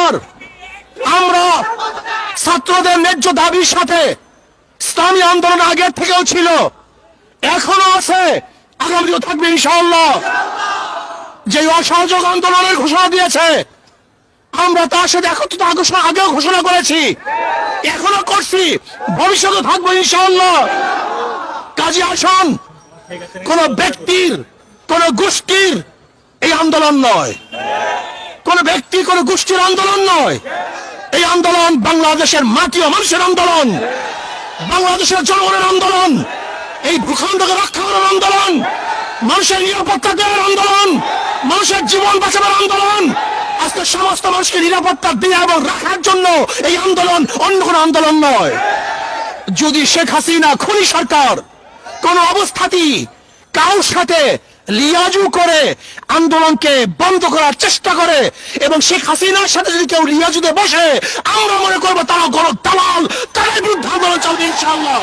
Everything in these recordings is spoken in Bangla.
পর আমরা ছাত্রদের ন্যায্য দাবির সাথে ইসলামী আন্দোলন আগের থেকেও ছিল, এখনো আছে, আগামীও থাকবে ইনশাআল্লাহ। যে অসহযোগ আন্দোলনের ঘোষণা দিয়েছে আমরা তার সাথে একত্রিত আগেও ঘোষণা করেছি, এখনো করছি, ভবিষ্যতে থাকবো ইনশাআল্লাহ। কাজী আসন কোন ব্যক্তির, কোন গোষ্ঠীর এই আন্দোলন নয়, কোন ব্যক্তি, কোন গোষ্ঠীর আন্দোলন নয়। এই আন্দোলন বাংলাদেশের মাটি ও মানুষের আন্দোলন, বাংলাদেশের জনগণের আন্দোলন, এই ভূখণ্ডকে রক্ষা করার আন্দোলন, মানুষের নিরাপত্তা দেওয়ার আন্দোলন, মানুষের জীবন বাঁচানোর আন্দোলন। আজকে সমস্ত মানুষকে নিরাপত্তা দেওয়া এবং রাখার জন্য এই আন্দোলন, অন্য কোনো আন্দোলন নয়। যদি শেখ হাসিনা খুনি সরকার কোন অবস্থাতেই কারোর সাথে লিয়াজু করে আন্দোলনকে বন্ধ করার চেষ্টা করে এবং শেখ হাসিনার সাথে যদি কেউ লিয়াজুতে বসে, আমরা মনে করবো তারা গণ দালাল, তাদের বিরুদ্ধে আন্দোলন চলবে ইনশাআল্লাহ।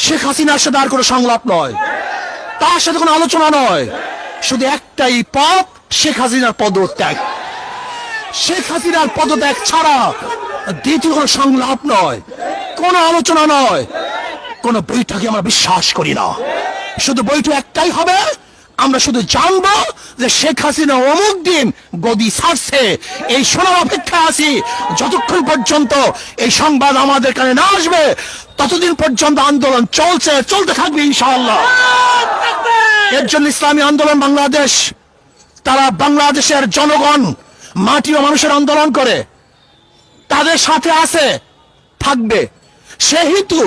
শেখ হাসিনার সাথে আর কোনো সংলাপ নয়, তার সাথে কোনো আলোচনা নয়, শুধু একটাই পথ, শেখ হাসিনার পদত্যাগ। শেখ হাসিনার পদত্যাগ ছাড়া দ্বিতীয় কোনো সংলাপ নয়, কোনো আলোচনা নয়, কোনো বৈঠকে আমরা বিশ্বাস করি না। শুধু বৈঠক একটাই হবে, আমরা শুধু জানবো যে শেখ হাসিনা অমুক দিন গদি ছাড়ছে, এই শোনার অপেক্ষা আছি। যতক্ষণ পর্যন্ত এই সংবাদ আমাদের কানে না আসবে ততদিন পর্যন্ত আন্দোলন চলছে, চলতে থাকবে ইনশাআল্লাহ। এর জন্য ইসলামী আন্দোলন বাংলাদেশ, তারা বাংলাদেশের জনগণ, মাটি ও মানুষের আন্দোলন করে, তাদের সাথে আছে, থাকবে। সেহেতু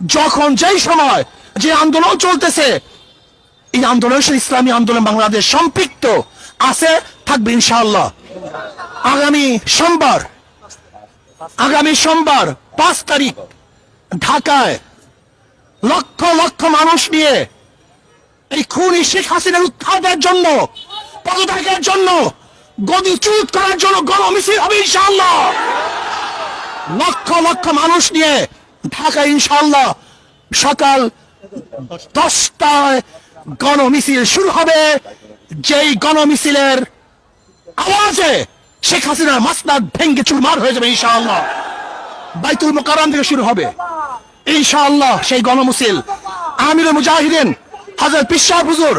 যখন যেই সময় যে আন্দোলন চলতেছে, এই আন্দোলনের সাথে ইসলামী আন্দোলন বাংলাদেশ সম্পৃক্ত আছে, থাকবে ইনশাআল্লাহ। আগামী সোমবার 5 তারিখ ঢাকায় লক্ষ লক্ষ মানুষ নিয়ে এই খুনি শেখ হাসিনার উৎখাতের জন্য, পদত্যাগের জন্য, গদিচ্যুত করার জন্য গণমিছিল হবে ইনশাআল্লাহ। লক্ষ লক্ষ মানুষ নিয়ে ঢাকা ইনশাআল্লাহ সকাল 10টায় গণমিছিল শুরু হবে। যেই গণমিছিলের আওয়াজে শেখ হাসিনার মাসনাদ ভেঙ্গে চুরমার হয়ে যাবে ইনশাআল্লাহ। বাইতুল মুকাররম থেকে শুরু হবে ইনশাআল্লাহ সেই গণমিছিল। আমিরুল মুজাহিদিন হযরত পীর সাহেব হুজুর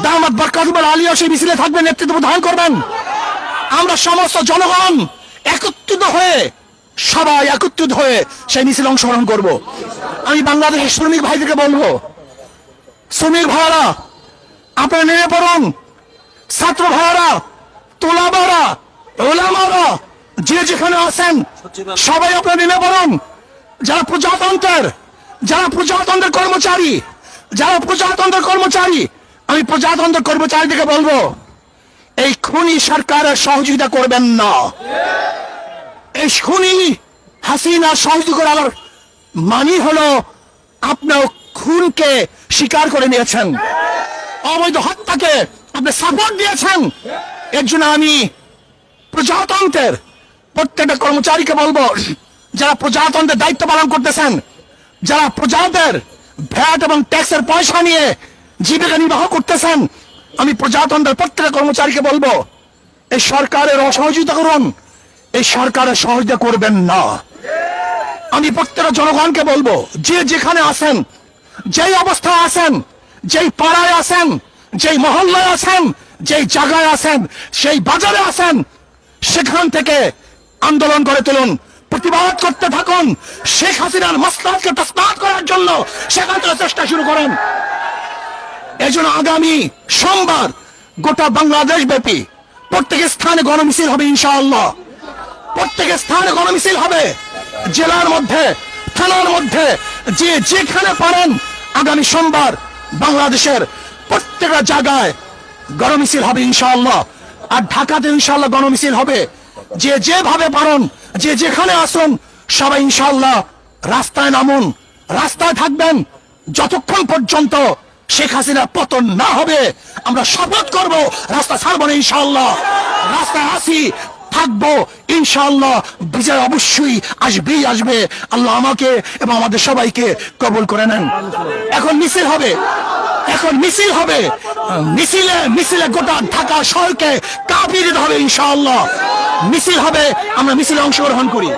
দামাত বরকাতুল আলিয়া সেই মিছিলে থাকবেন, নেতৃত্ব প্রদান করবেন। আমরা সমস্ত জনগণ একত্রিত হয়ে, সবাই একত্রিত হয়ে সেই মিছিলে অংশগ্রহণ করব। আমি বাংলাদেশের শ্রমিক ভাইদেরকে বলবো, শ্রমিক ভাইরা আপনারা নেমে পড়ুন, ছাত্র ভাইরা, তোলাবারা, ওলামারা, যে যেখানে আছেন সবাই আপনারা নেমে পড়ুন। যারা প্রজাতন্ত্রের কর্মচারী, আমি প্রজাতন্ত্রের কর্মচারীদেরকে বলবো, এই খুনি সরকারের সহযোগিতা করবেন না। এই খুনি হাসিনা সহযোগিতা করার মানি হলো আপনার খুনকে স্বীকার করে নিয়েছেন, অবৈধ হত্যাকে আপনি সাপোর্ট দিয়েছেন। এর জন্য আমি প্রজাতন্ত্রের প্রত্যেকটা কর্মচারীকে বলবো, যারা প্রজাতন্ত্রের দায়িত্ব পালন করতেছেন, যারা প্রজাদের ভ্যাট এবং ট্যাক্সের পয়সা নিয়ে জীবিকা নির্বাহ করতেছেন, আমি প্রজাতন্ত্রের প্রত্যেকটা কর্মচারীকে বলবো, এই সরকারের অসহযোগিতা করুন, এই সরকারের সহযোগিতা করবেন না। আমি প্রত্যেকটা জনগণকে বলবো, যে যেখানে আছেন, যেই অবস্থায় আছেন, যেই পাড়ায় আছেন, যেই মহল্লায় আছেন, যেই জায়গায় আছেন, সেই বাজারে আছেন, সেখান থেকে আন্দোলন করে তুলুন, প্রতিবাদ করতে থাকুন। শেখ হাসিনার মাসনাদকে তসনাদ করার জন্য সেখান থেকে চেষ্টা শুরু করেন। এই জন্য আগামী সোমবার গোটা বাংলাদেশ ব্যাপী প্রত্যেক স্থানে গণমিছিল হবে ইনশাআল্লাহ। প্রত্যেক স্থানে গণমিছিল হবে, জেলার মধ্যে, থানার মধ্যে, যে যেখানে পারেন আগামী সোমবার বাংলাদেশের প্রত্যেকটা জায়গায় গণমিছিল হবে ইনশাআল্লাহ। আর ঢাকাতে ইনশাআল্লাহ গণমিছিল হবে। যে যেভাবে পারেন, যে যেখানে আসুন, সবাই ইনশাআল্লাহ রাস্তায় নামুন, রাস্তায় থাকবেন যতক্ষণ পর্যন্ত শেখ হাসিনার পতন না হবে। আমরা শপথ করব রাস্তা ছাড়বো না ইনশাআল্লাহ। রাস্তায় আসি, থাকবো ইনশাআল্লাহ। বিজয় অবশ্যই আসবে। আল্লাহ আমাকে এবং আমাদের সবাইকে কবুল করে নেন। এখন মিছিল হবে। এখন মিছিল হবে, মিছিলে মিছিলে গোটা ঢাকা শহরকে কাঁপিয়ে দিতে হবে ইনশাআল্লাহ। মিছিল হবে, আমরা মিছিলে অংশগ্রহণ করি।